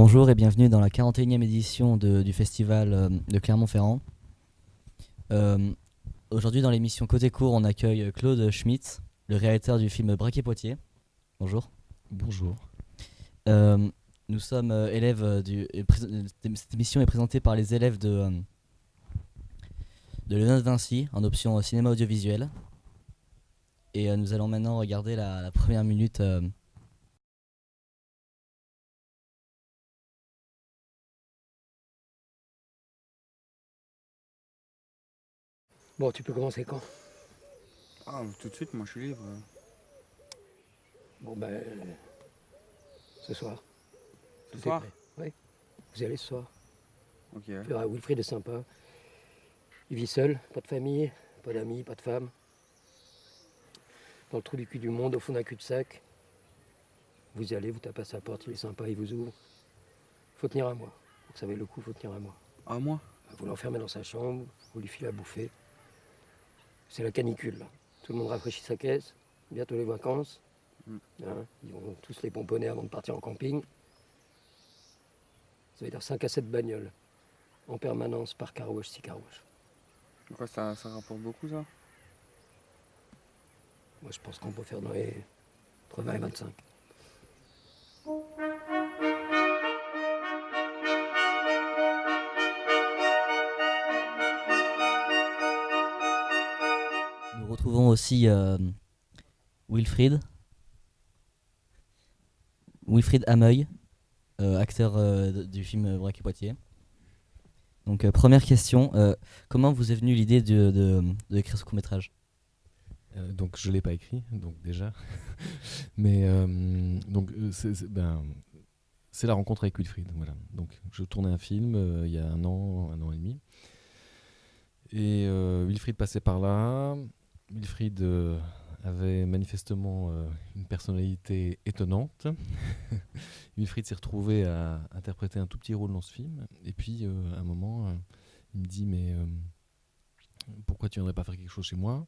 Bonjour et bienvenue dans la 41e édition du festival de Clermont-Ferrand. Euh, Aujourd'hui dans l'émission Côté Court, on accueille Claude Schmitt, le réalisateur du film Braquet-Poitiers. Bonjour. Bonjour. Euh, Nous sommes élèves cette émission est présentée par les élèves de Léonard de Vinci en option cinéma audiovisuel. Et nous allons maintenant regarder la première minute. Bon, tu peux commencer quand? Ah, tout de suite, moi je suis libre. Bon, ce soir. Ce Tout est soir? prêt. Oui, vous y allez ce soir. Ok. Tu verras, Wilfried est sympa. Il vit seul, pas de famille, pas d'amis, pas de femme. Dans le trou du cul du monde, au fond d'un cul-de-sac. Vous y allez, vous tapez à sa porte, il est sympa, il vous ouvre. Faut tenir un mois. Vous savez le coup, faut tenir un mois. Ah, moi? Vous l'enfermez dans sa chambre, vous lui filez à bouffer. C'est la canicule, là. Tout le monde rafraîchit sa caisse, bientôt les vacances. Hein, ils vont tous les pomponner avant de partir en camping. Ça veut dire 5 à 7 bagnoles. En permanence, par carouage, 6 carouages. Pourquoi ça rapporte beaucoup ça? Moi, je pense qu'on peut faire dans les entre 20 et 25. Nous retrouvons aussi Wilfried Hameuil, acteur du film Braquet-Poitiers. Donc première question, comment vous est venue l'idée d'écrire ce court-métrage? Donc je l'ai pas écrit, donc déjà. Mais c'est la rencontre avec Wilfried. Voilà. Donc je tournais un film il y a un an et demi. Et Wilfried passait par là. Wilfried avait manifestement une personnalité étonnante. Wilfried s'est retrouvé à interpréter un tout petit rôle dans ce film. Et puis à un moment, il me dit mais pourquoi tu viendrais pas faire quelque chose chez moi?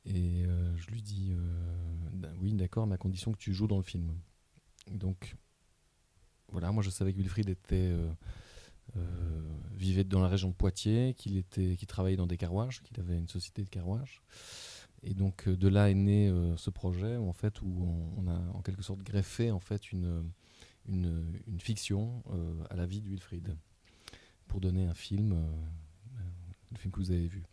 Et je lui dis oui, d'accord, mais à condition que tu joues dans le film. Donc voilà, moi je savais que Wilfried vivait dans la région de Poitiers, qu'il travaillait dans des carruages, qu'il avait une société de carruages. Et donc de là est né ce projet où on a en quelque sorte greffé en fait une fiction à la vie de Wilfried pour donner un film, le film que vous avez vu.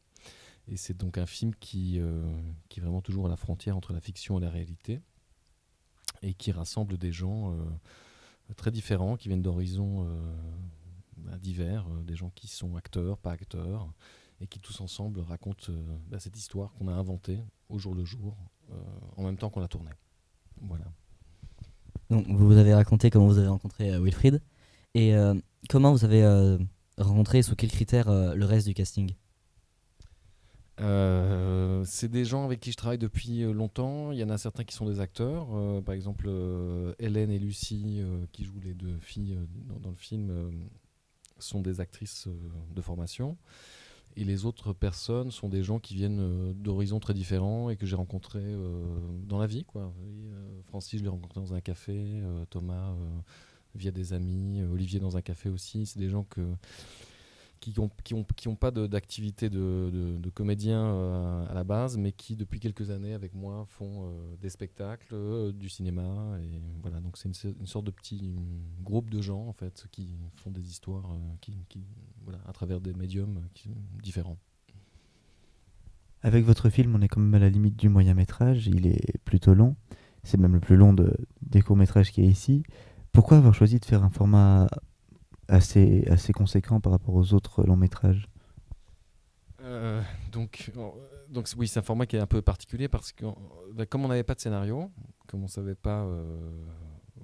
Et c'est donc un film qui est vraiment toujours à la frontière entre la fiction et la réalité et qui rassemble des gens très différents, qui viennent d'horizons divers, des gens qui sont acteurs, pas acteurs, et qui tous ensemble racontent cette histoire qu'on a inventée au jour le jour, en même temps qu'on la tournait. Voilà. Donc vous avez raconté comment vous avez rencontré Wilfried, et comment vous avez rencontré, sous quels critères, le reste du casting? C'est des gens avec qui je travaille depuis longtemps. Il y en a certains qui sont des acteurs. Par exemple, Hélène et Lucie, qui jouent les deux filles dans le film, sont des actrices de formation. Et les autres personnes sont des gens qui viennent d'horizons très différents et que j'ai rencontrés dans la vie, quoi. Francis, je l'ai rencontré dans un café. Thomas, via des amis. Olivier, dans un café aussi. C'est des gens qui ont pas d'activité de comédien à la base, mais qui depuis quelques années avec moi font des spectacles, du cinéma, et voilà. Donc c'est une sorte de petit groupe de gens en fait qui font des histoires voilà, à travers des médiums différents. Avec votre film, on est quand même à la limite du moyen-métrage, il est plutôt long, c'est même le plus long des courts-métrages qu'il y a ici. Pourquoi avoir choisi de faire un format assez conséquent par rapport aux autres longs-métrages? Donc oui, c'est un format qui est un peu particulier parce que comme on n'avait pas de scénario, comme on ne savait pas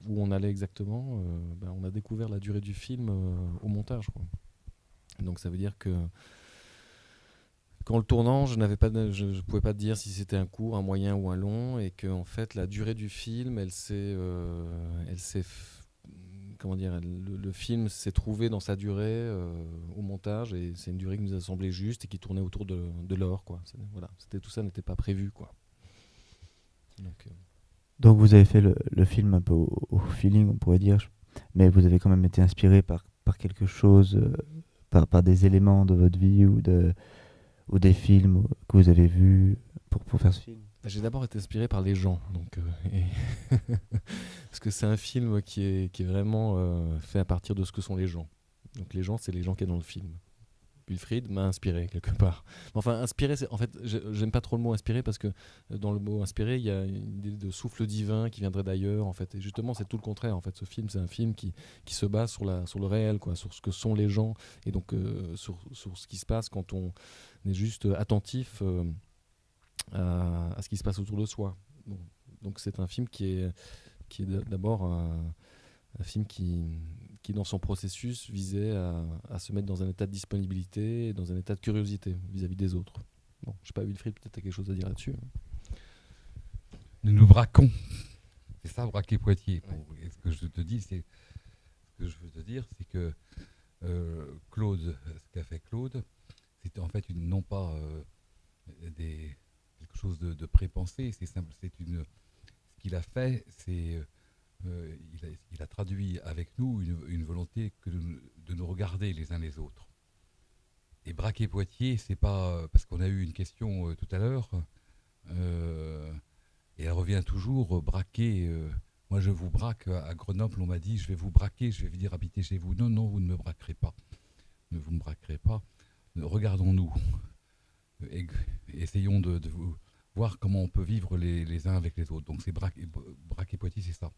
où on allait exactement, on a découvert la durée du film au montage, quoi. Donc ça veut dire que qu'en le tournant, je ne pouvais pas te dire si c'était un court, un moyen ou un long, et que en fait la durée du film, comment dire, le film s'est trouvé dans sa durée au montage, et c'est une durée qui nous a semblé juste et qui tournait autour de l'or, quoi. Voilà, tout ça n'était pas prévu, quoi. Donc vous avez fait le film un peu au feeling, on pourrait dire. mais vous avez quand même été inspiré par quelque chose, par des éléments de votre vie ou des films que vous avez vus pour faire ce film. J'ai d'abord été inspiré par les gens, parce que c'est un film qui est vraiment fait à partir de ce que sont les gens. Donc les gens, c'est les gens qui sont dans le film. Wilfried m'a inspiré quelque part. Enfin, inspiré, en fait, j'aime pas trop le mot inspiré parce que dans le mot inspiré, il y a une idée de souffle divin qui viendrait d'ailleurs, en fait. Et justement, c'est tout le contraire. En fait, ce film, c'est un film qui se base sur le réel, quoi, sur ce que sont les gens, et donc sur ce qui se passe quand on est juste attentif à ce qui se passe autour de soi. Donc c'est un film qui est d'abord un film qui dans son processus visait à se mettre dans un état de disponibilité et dans un état de curiosité vis-à-vis des autres. Bon, je sais pas, Wilfried, peut-être tu as quelque chose à dire là-dessus. Nous nous braquons. C'est ça, braquer Poitiers. Et ce que je te dis, ce que je veux te dire, c'est que Claude, ce qu'a fait Claude, c'était en fait non pas quelque chose de prépensé, c'est simple, ce qu'il a fait, c'est il a traduit avec nous une volonté de nous regarder les uns les autres. Et braquer Poitiers, c'est pas parce qu'on a eu une question tout à l'heure, et elle revient toujours, braquer. Moi, je vous braque à Grenoble, on m'a dit, je vais vous braquer, je vais venir habiter chez vous. Non, non, vous ne me braquerez pas. Vous ne me braquerez pas. Regardons-nous. Essayons de voir comment on peut vivre les uns avec les autres. Donc, c'est braquer Poitiers, c'est ça.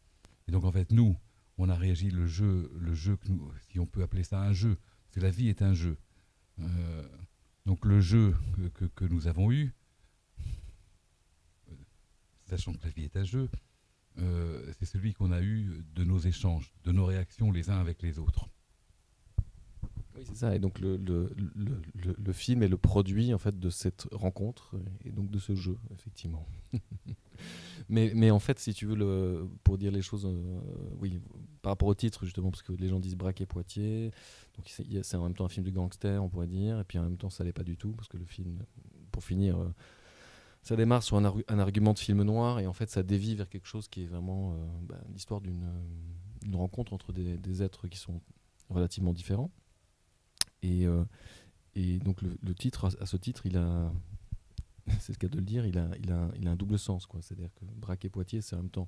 Et donc, en fait, nous, on a réagi le jeu que nous, si on peut appeler ça un jeu, parce que la vie est un jeu. Donc, le jeu que nous avons eu, sachant que la vie est un jeu, c'est celui qu'on a eu de nos échanges, de nos réactions les uns avec les autres. Oui, c'est ça. Et donc le film est le produit en fait de cette rencontre et donc de ce jeu, effectivement. mais en fait, si tu veux, pour dire les choses, oui, par rapport au titre justement, parce que les gens disent Braquer Poitiers, donc c'est en même temps un film de gangster, on pourrait dire, et puis en même temps ça l'est pas du tout, parce que le film, pour finir, ça démarre sur un argument de film noir, et en fait ça dévie vers quelque chose qui est vraiment l'histoire d'une rencontre entre des êtres qui sont relativement différents. Et donc le titre, à ce titre, il a, c'est le cas de le dire, il a un double sens, quoi. C'est-à-dire que braquer Poitiers, c'est en même temps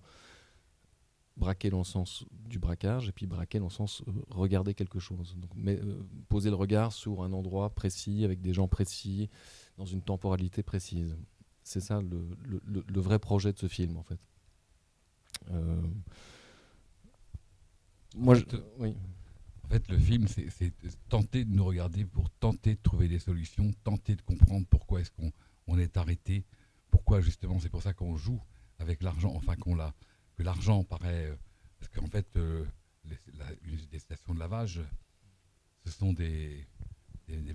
braquer dans le sens du braquage, et puis braquer dans le sens regarder quelque chose. Donc, poser le regard sur un endroit précis, avec des gens précis, dans une temporalité précise. C'est ça le vrai projet de ce film, en fait. Oui. En fait, le film, c'est tenter de nous regarder pour tenter de trouver des solutions, tenter de comprendre pourquoi est-ce qu'on est arrêté, pourquoi justement, c'est pour ça qu'on joue avec l'argent, enfin que l'argent paraît... parce qu'en fait, des stations de lavage, ce sont des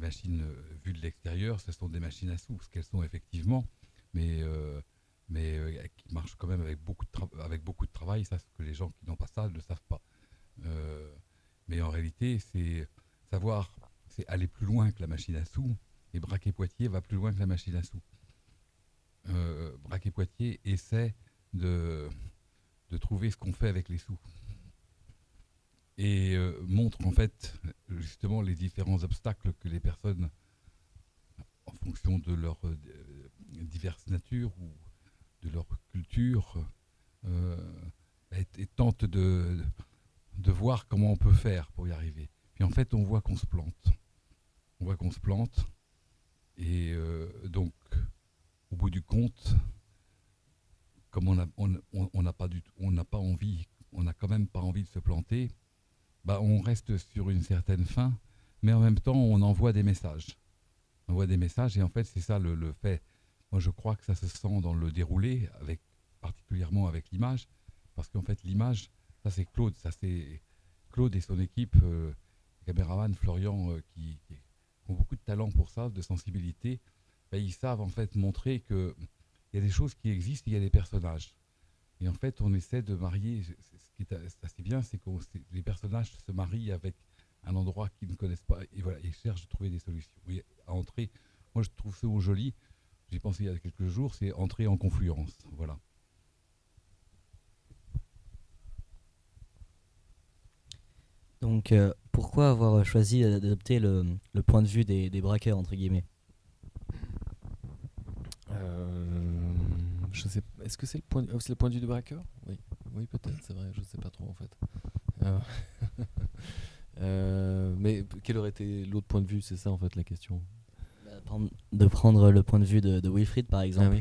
machines vues de l'extérieur, ce sont des machines à sous, ce qu'elles sont effectivement, mais qui marchent quand même avec beaucoup de travail, ça, ce que les gens qui n'ont pas ça ne savent pas. Mais en réalité, c'est aller plus loin que la machine à sous, et Braquer Poitiers va plus loin que la machine à sous. Braquer Poitiers essaie de trouver ce qu'on fait avec les sous. Et montre en fait justement les différents obstacles que les personnes, en fonction de leur diverses natures ou de leur culture, et tentent de voir comment on peut faire pour y arriver. Puis en fait, on voit qu'on se plante. Et donc, au bout du compte, comme on n'a pas envie, on n'a quand même pas envie de se planter, on reste sur une certaine fin, mais en même temps, on envoie des messages. Et en fait, c'est ça le fait. Moi, je crois que ça se sent dans le déroulé, particulièrement avec l'image, parce qu'en fait, l'image, ça c'est Claude, Claude et son équipe, caméraman Florian, qui ont beaucoup de talent pour ça, de sensibilité. Ils savent en fait montrer qu'il y a des choses qui existent, il y a des personnages. Et en fait, on essaie de marier. Ce qui est assez bien, c'est que les personnages se marient avec un endroit qu'ils ne connaissent pas. Et voilà, ils cherchent à trouver des solutions. Oui, à entrer. Moi, je trouve ça joli. J'ai pensé il y a quelques jours, c'est entrer en confluence. Voilà. Donc pourquoi avoir choisi d'adopter le point de vue des braqueurs, entre guillemets? Je sais, est-ce que c'est le point de vue du braqueur? Oui, oui peut-être, c'est vrai, je sais pas trop en fait. Mais quel aurait été l'autre point de vue? C'est ça en fait la question. De prendre le point de vue de Wilfried, par exemple.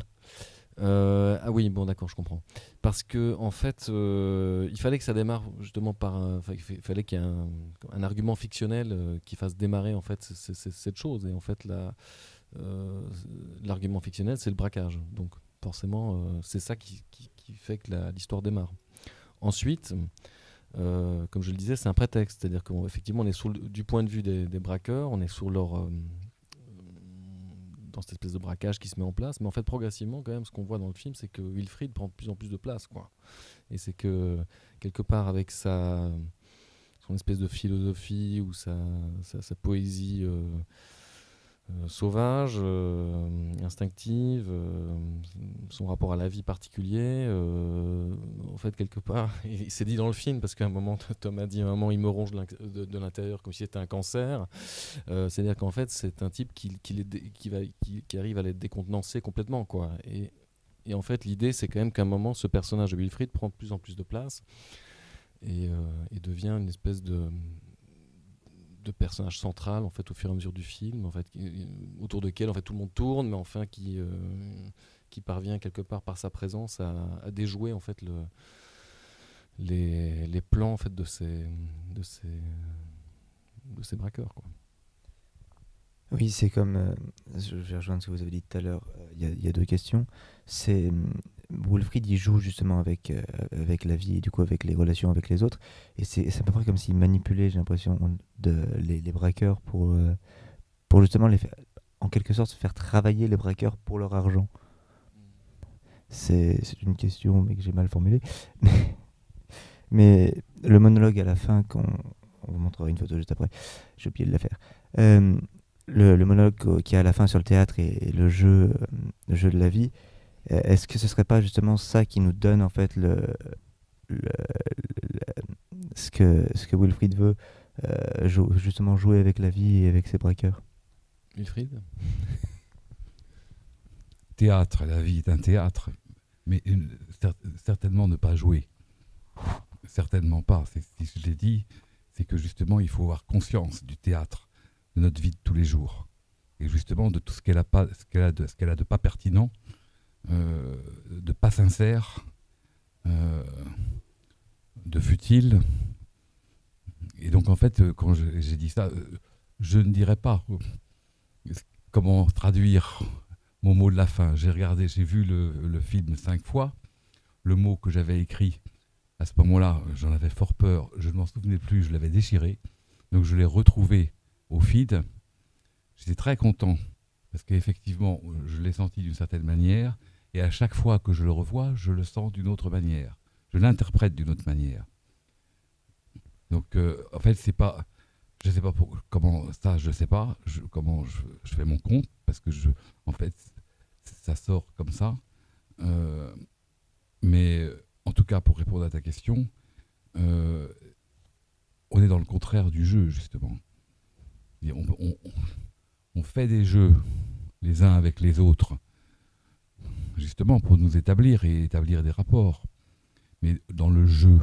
Ah oui, bon d'accord, je comprends. Parce que en fait, il fallait que ça démarre justement par il fallait qu'il y ait un argument fictionnel qui fasse démarrer en fait cette chose. Et en fait, l'argument fictionnel, c'est le braquage. Donc forcément, c'est ça qui fait que l'histoire démarre. Ensuite, comme je le disais, c'est un prétexte. C'est-à-dire qu'effectivement, on est du point de vue des braqueurs, on est sur leur dans cette espèce de braquage qui se met en place, mais en fait progressivement quand même ce qu'on voit dans le film, c'est que Wilfried prend de plus en plus de place, quoi. Et c'est que quelque part avec son espèce de philosophie ou sa poésie sauvage, instinctive, son rapport à la vie particulier, en fait quelque part, il s'est dit dans le film, parce qu'à un moment Tom a dit à un moment il me ronge de l'intérieur comme si c'était un cancer, c'est-à-dire qu'en fait c'est un type qui arrive à les décontenancer complètement, quoi. Et en fait l'idée c'est quand même qu'à un moment ce personnage de Wilfried prend de plus en plus de place et devient une espèce de personnage central en fait au fur et à mesure du film, en fait autour duquel en fait tout le monde tourne, mais enfin qui parvient quelque part par sa présence à déjouer en fait les plans en fait de ces braqueurs, quoi. Oui, c'est comme. Je vais rejoindre ce que vous avez dit tout à l'heure. Il y a deux questions. C'est. Wilfried, il joue justement avec la vie et du coup avec les relations avec les autres. Et c'est à peu près comme s'il manipulait, j'ai l'impression, les braqueurs pour justement en quelque sorte faire travailler les braqueurs pour leur argent. C'est une question mais que j'ai mal formulée. Mais le monologue à la fin, on vous montrera une photo juste après, j'ai oublié de la faire. Le monologue qu'il y a à la fin sur le théâtre et le jeu de la vie, est-ce que ce serait pas justement ça qui nous donne en fait ce que Wilfried veut, justement jouer avec la vie et avec ses braqueurs? Wilfried? Théâtre, la vie est un théâtre, mais certainement ne pas jouer. Certainement pas. Si je l'ai dit, c'est que justement, il faut avoir conscience du théâtre, de notre vie de tous les jours, et justement de tout ce qu'elle a de pas pertinent, de pas sincère, de futile. Et donc en fait, quand j'ai dit ça, je ne dirais pas comment traduire mon mot de la fin. J'ai vu le film 5 fois. Le mot que j'avais écrit à ce moment-là, j'en avais fort peur. Je ne m'en souvenais plus, je l'avais déchiré. Donc je l'ai retrouvé au feed. J'étais très content parce qu'effectivement, je l'ai senti d'une certaine manière. Et à chaque fois que je le revois, je le sens d'une autre manière. Je l'interprète d'une autre manière. Donc en fait, c'est pas... Je sais pas comment ça, je sais pas comment je fais mon compte parce que en fait, ça sort comme ça. Mais en tout cas, pour répondre à ta question, on est dans le contraire du jeu justement. Et on fait des jeux les uns avec les autres, justement pour nous établir et établir des rapports. Mais dans le jeu,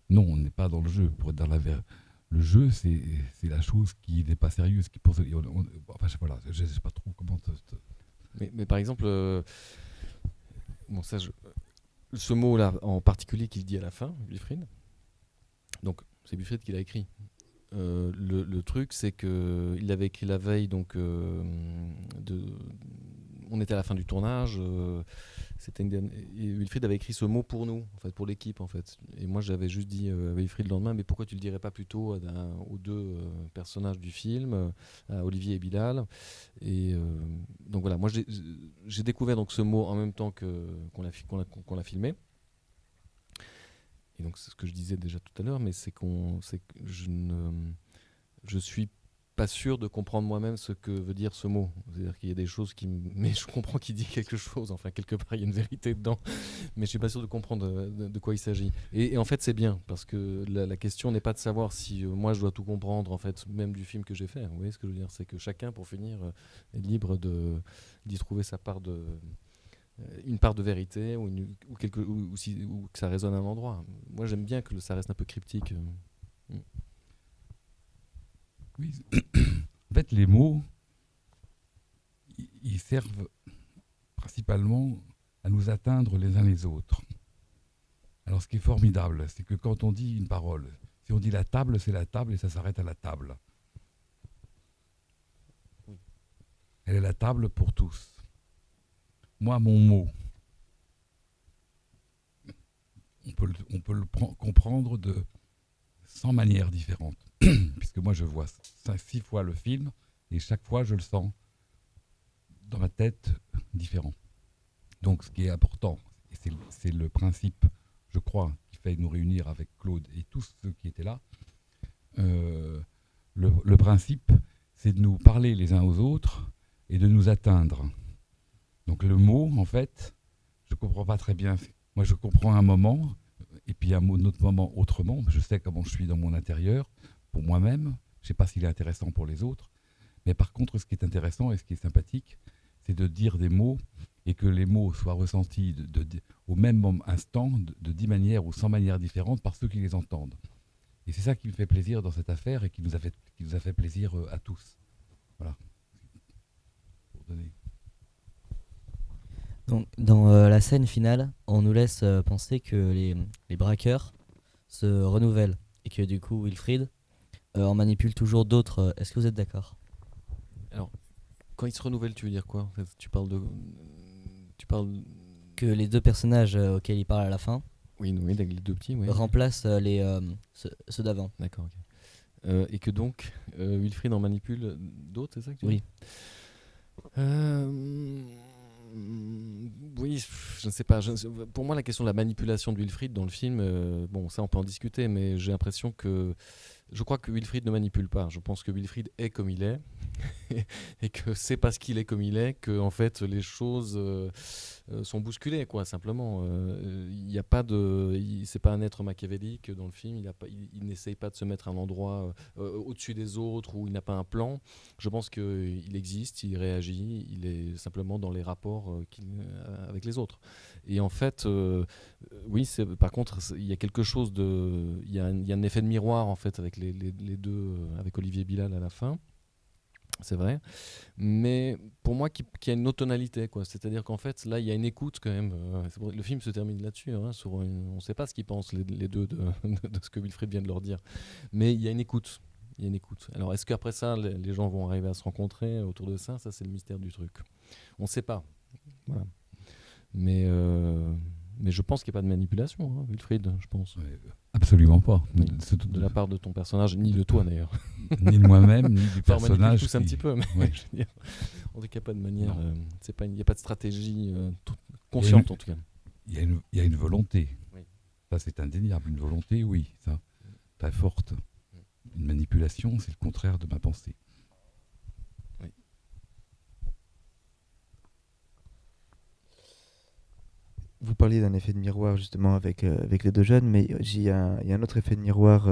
non, on n'est pas dans le jeu. Pour être dans le jeu, c'est la chose qui n'est pas sérieuse. Enfin, je sais pas trop comment. Mais par exemple, bon, ça, ce mot-là en particulier qu'il dit à la fin, Wilfried. Donc, c'est Wilfried qui l'a écrit. Le truc, c'est que il l'avait écrit la veille, donc on était à la fin du tournage. Et Wilfried avait écrit ce mot pour nous, en fait, pour l'équipe, en fait. Et moi, j'avais juste dit à Wilfried le lendemain, mais pourquoi tu le dirais pas plutôt aux deux personnages du film, à Olivier et Bilal. Et donc voilà, moi j'ai découvert donc ce mot en même temps qu'on l'a filmé. Et donc c'est ce que je disais déjà tout à l'heure, mais c'est que je suis pas sûr de comprendre moi-même ce que veut dire ce mot. C'est-à-dire qu'il y a des choses mais je comprends qu'il dit quelque chose. Enfin, quelque part, il y a une vérité dedans, mais je suis pas sûr de comprendre de quoi il s'agit. Et en fait, c'est bien parce que la question n'est pas de savoir si moi je dois tout comprendre, en fait, même du film que j'ai fait. Vous voyez ce que je veux dire? C'est que chacun, pour finir, est libre d'y trouver sa part une part de vérité ou que ça résonne à un endroit. Moi, j'aime bien que ça reste un peu cryptique. Oui. En fait, les mots, ils servent principalement à nous atteindre les uns les autres. Alors, ce qui est formidable, c'est que quand on dit une parole, si on dit la table, c'est la table et ça s'arrête à la table. Oui. Elle est la table pour tous. Moi, mon mot, on peut le comprendre de 100 manières différentes. Puisque moi, je vois 6 fois le film et chaque fois, je le sens dans ma tête différent. Donc, ce qui est important, et c'est le principe, je crois, qui fait nous réunir avec Claude et tous ceux qui étaient là. Le principe, c'est de nous parler les uns aux autres et de nous atteindre. Donc le mot, en fait, je ne comprends pas très bien. Moi, je comprends un moment, et puis un autre moment autrement. Je sais comment je suis dans mon intérieur, pour moi-même. Je ne sais pas s'il est intéressant pour les autres. Mais par contre, ce qui est intéressant et ce qui est sympathique, c'est de dire des mots et que les mots soient ressentis au même instant, de 10 manières ou 100 manières différentes par ceux qui les entendent. Et c'est ça qui me fait plaisir dans cette affaire et qui nous a fait plaisir à tous. Voilà. Pour donner. Donc, dans la scène finale, on nous laisse penser que les braqueurs se renouvellent et que du coup Wilfried en manipule toujours d'autres. Est-ce que vous êtes d'accord? Alors, quand ils se renouvellent, tu veux dire quoi? En fait, tu parles Que les deux personnages auxquels il parle à la fin Oui, avec les deux petits, oui. remplacent ceux d'avant. D'accord, ok. Et que donc, Wilfried en manipule d'autres, c'est ça que tu dis? Oui. Oui, je ne sais pas. Pour moi, la question de la manipulation de Wilfried dans le film, bon, ça on peut en discuter, mais j'ai l'impression que je crois que Wilfried ne manipule pas. Je pense que Wilfried est comme il est et que c'est parce qu'il est comme il est que en fait les choses sont bousculées, quoi. Simplement, il n'y a pas c'est pas un être machiavélique dans le film. Il n'essaye pas de se mettre à un endroit au-dessus des autres où il n'a pas un plan. Je pense qu'il existe, il réagit, il est simplement dans les rapports avec les autres. Et en fait, oui, par contre, il y a quelque chose il y a un effet de miroir en fait avec les deux, avec Olivier Bilal à la fin. C'est vrai, mais pour moi qui a une autre tonalité, quoi. C'est-à-dire qu'en fait là il y a une écoute quand même. Le film se termine là-dessus, hein, on ne sait pas ce qu'ils pensent les deux de ce que Wilfried vient de leur dire, mais il y a une écoute. Il y a une écoute. Alors est-ce qu'après ça les gens vont arriver à se rencontrer autour de ça? Ça c'est le mystère du truc. On ne sait pas. Voilà. Mais je pense qu'il n'y a pas de manipulation, hein, Wilfried, je pense. Absolument pas. Oui, de la part de ton personnage, ni de toi d'ailleurs. Ni de moi-même, ni du Enfin, on manipule personnage. tous un petit peu, mais Ouais. je veux dire, en tout cas pas de manière. Il n'y a pas de stratégie Il consciente en tout cas. Il y a une volonté. Oui. Ça, c'est indéniable. Une volonté, oui, ça, très forte. Une manipulation, c'est le contraire de ma pensée. Oui. Vous parliez d'un effet de miroir justement avec les deux jeunes, mais il y a un autre effet de miroir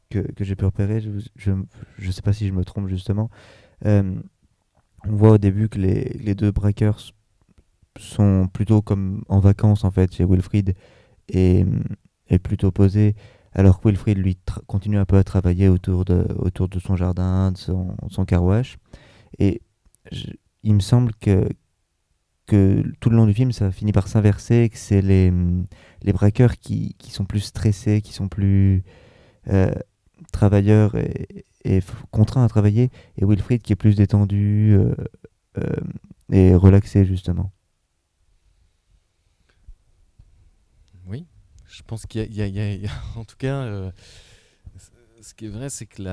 que j'ai pu repérer. Je sais pas si je me trompe justement. On voit au début que les deux braqueurs sont plutôt comme en vacances en fait chez Wilfried et plutôt posés, alors que Wilfried lui continue un peu à travailler autour de son jardin, de son car wash. Et il me semble que tout le long du film, ça finit par s'inverser, que c'est les braqueurs qui sont plus stressés, qui sont plus travailleurs et contraints à travailler, et Wilfried qui est plus détendu et relaxé, justement. Oui, je pense qu'il y a en tout cas, ce qui est vrai, c'est que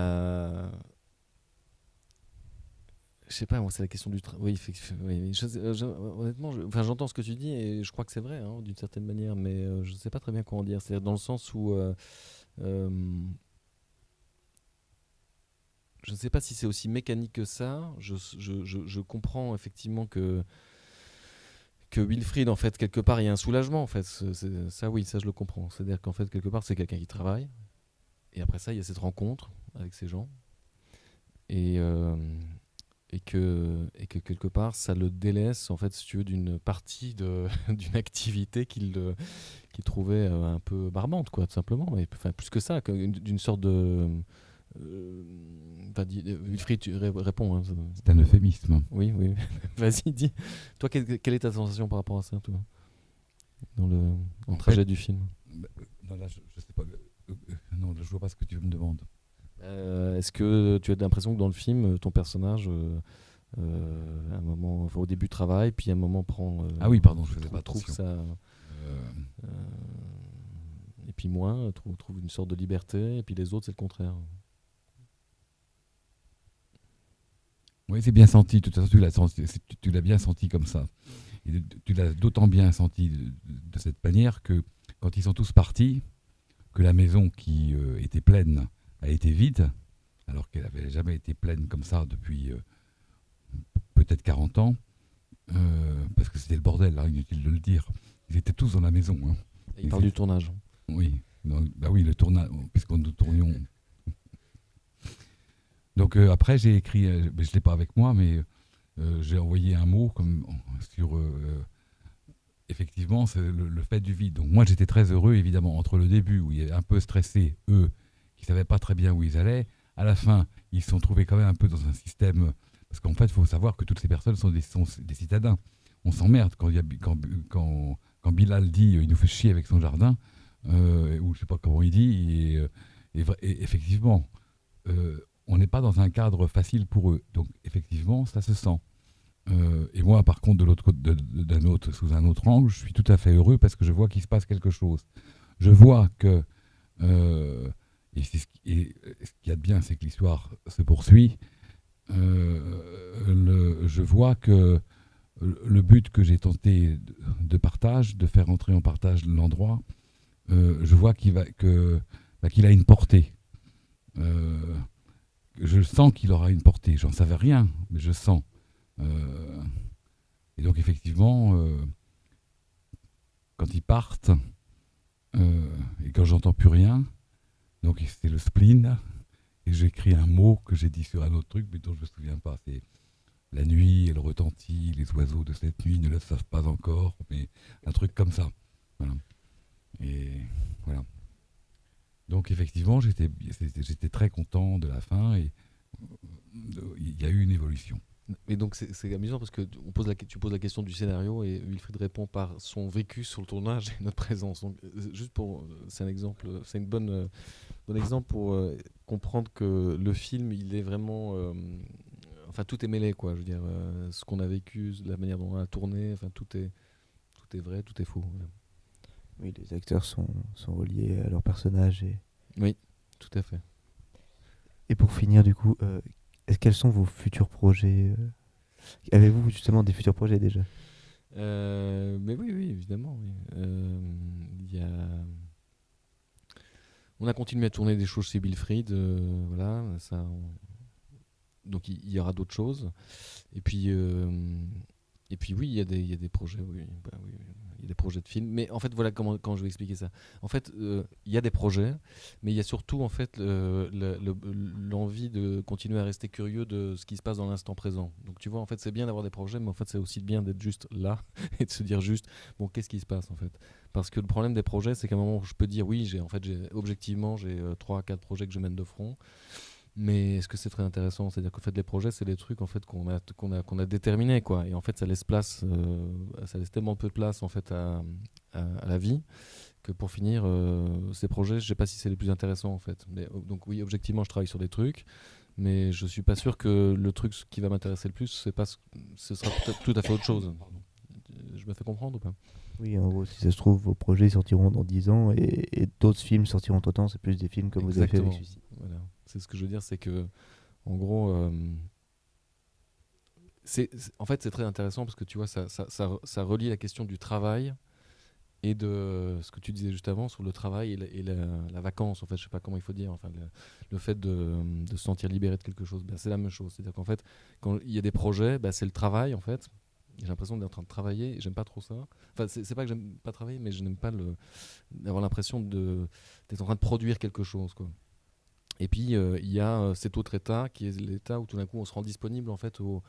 je sais pas, moi, c'est la question du travail. Oui, oui, honnêtement, j'entends ce que tu dis et je crois que c'est vrai, hein, d'une certaine manière, mais je ne sais pas très bien comment dire. C'est dans le sens où je ne sais pas si c'est aussi mécanique que ça. Je comprends effectivement que Wilfried, en fait, quelque part, il y a un soulagement, en fait. Ça, oui, ça, je le comprends. C'est-à-dire qu'en fait, quelque part, c'est quelqu'un qui travaille. Et après ça, il y a cette rencontre avec ces gens. Et, et que quelque part, ça le délaisse, en fait, si tu veux, d'une partie d'une activité qu'il trouvait un peu barbante, quoi, tout simplement. Et, enfin, plus que ça, d'une sorte de... Wilfried, tu réponds. Hein. C'est un euphémisme. Oui, oui. Vas-y, dis. Toi, quelle est ta sensation par rapport à ça, toi, dans le trajet du film? Non, là, je sais pas. Non, je vois pas ce que tu me demandes. Est-ce que tu as l'impression que dans le film, ton personnage, à un moment, au début travaille, puis à un moment prend. Ah oui, pardon, je faisais pas trouve attention. ça. Et puis moins, trouve une sorte de liberté, et puis les autres, c'est le contraire. Oui, c'est bien senti. De toute façon, tu l'as bien senti comme ça. Et tu l'as d'autant bien senti de cette manière que quand ils sont tous partis, que la maison qui était pleine a été vide, alors qu'elle n'avait jamais été pleine comme ça depuis peut-être 40 ans, parce que c'était le bordel, là, inutile de le dire. Ils étaient tous dans la maison. Hein. Il parle du tournage. Oui, bah oui, le tournage, puisqu'on nous tournions. Donc après, j'ai écrit, je ne l'ai pas avec moi, mais j'ai envoyé un mot comme, sur... effectivement, c'est le fait du vide. Donc moi, j'étais très heureux, évidemment, entre le début, où ils étaient un peu stressés, eux, qui ne savaient pas très bien où ils allaient. À la fin, ils se sont trouvés quand même un peu dans un système... Parce qu'en fait, il faut savoir que toutes ces personnes sont des citadins. On s'emmerde quand Bilal dit il nous fait chier avec son jardin, ou je ne sais pas comment il dit, et effectivement... on n'est pas dans un cadre facile pour eux. Donc, effectivement, ça se sent. Et moi, par contre, de l'autre côté, sous un autre angle, je suis tout à fait heureux parce que je vois qu'il se passe quelque chose. Je vois que... et ce qu'il y a de bien, c'est que l'histoire se poursuit. Je vois que le but que j'ai tenté de partage, de faire entrer en partage l'endroit, je vois qu'il a une portée. Je sens qu'il aura une portée. J'en savais rien, mais je sens. Et donc effectivement, quand ils partent, et quand j'entends plus rien, donc c'est le spleen, et j'écris un mot que j'ai dit sur un autre truc, mais dont je me souviens pas. C'est la nuit, elle retentit, les oiseaux de cette nuit ne le savent pas encore, mais un truc comme ça. Voilà. Et voilà. Donc effectivement, j'étais très content de la fin et il y a eu une évolution. Et donc c'est amusant parce que tu poses la question du scénario et Wilfried répond par son vécu sur le tournage et notre présence. Donc juste c'est un exemple, c'est une bon exemple pour comprendre que le film, il est vraiment, enfin tout est mêlé quoi. Je veux dire, ce qu'on a vécu, la manière dont on a tourné, enfin tout est vrai, tout est faux. Voilà. Oui, les acteurs sont reliés à leur personnage. Oui, tout à fait. Et pour finir, du coup, quels sont vos futurs projets Avez-vous justement des futurs projets déjà? Mais oui, évidemment. Oui. On a continué à tourner des choses chez Wilfried, voilà, ça. Donc il y aura d'autres choses. Et puis oui, il y a des projets. Oui, oui, il y a des projets de films. Mais en fait, voilà comment je vais expliquer ça. En fait, il y a des projets, mais il y a surtout en fait l'envie de continuer à rester curieux de ce qui se passe dans l'instant présent. Donc tu vois, en fait, c'est bien d'avoir des projets, mais en fait, c'est aussi bien d'être juste là et de se dire juste, bon, qu'est-ce qui se passe en fait. Parce que le problème des projets, c'est qu'à un moment, je peux dire oui, objectivement, j'ai 3-4 projets que je mène de front. Mais est-ce que c'est très intéressant? C'est-à-dire qu'en fait, les projets, c'est des trucs en fait qu'on a déterminés, quoi. Et en fait, ça laisse tellement peu de place en fait à la vie que pour finir, ces projets, je sais pas si c'est les plus intéressants en fait. Mais donc oui, objectivement, je travaille sur des trucs, mais je suis pas sûr que le truc qui va m'intéresser le plus, ce sera peut-être tout à fait autre chose. Je me fais comprendre ou pas? Oui, en gros, si ça se trouve, vos projets sortiront dans 10 ans et d'autres films sortiront entre-temps. C'est plus des films comme vous avez fait avec celui-ci. Voilà. C'est ce que je veux dire, c'est que, en gros, en fait, c'est très intéressant parce que tu vois, ça relie la question du travail et de ce que tu disais juste avant sur le travail et la vacance, en fait, je sais pas comment il faut dire, enfin, le fait de se sentir libéré de quelque chose, ben, c'est la même chose. C'est-à-dire qu'en fait, quand il y a des projets, ben, c'est le travail, en fait. J'ai l'impression d'être en train de travailler et j'aime pas trop ça. Enfin, c'est pas que j'aime pas travailler, mais je n'aime pas d'avoir l'impression d'être en train de produire quelque chose, quoi. Et puis, il y a cet autre état qui est l'état où tout d'un coup on se rend disponible en fait au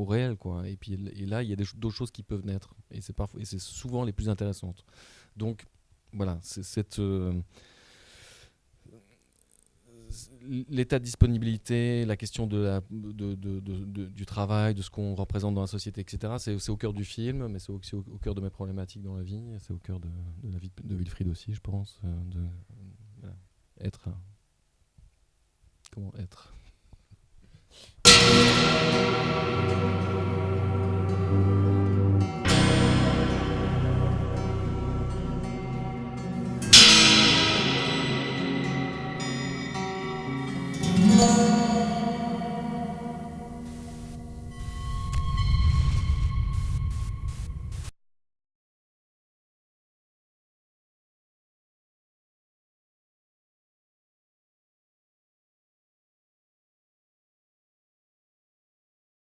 réel, quoi. Et puis et là, il y a d'autres choses qui peuvent naître. Et c'est souvent les plus intéressantes. Donc, voilà, l'état de disponibilité, la question du travail, de ce qu'on représente dans la société, etc. C'est au cœur du film, mais c'est aussi au cœur de mes problématiques dans la vie. C'est au cœur de la vie de Wilfried aussi, je pense. Voilà, être. Comment être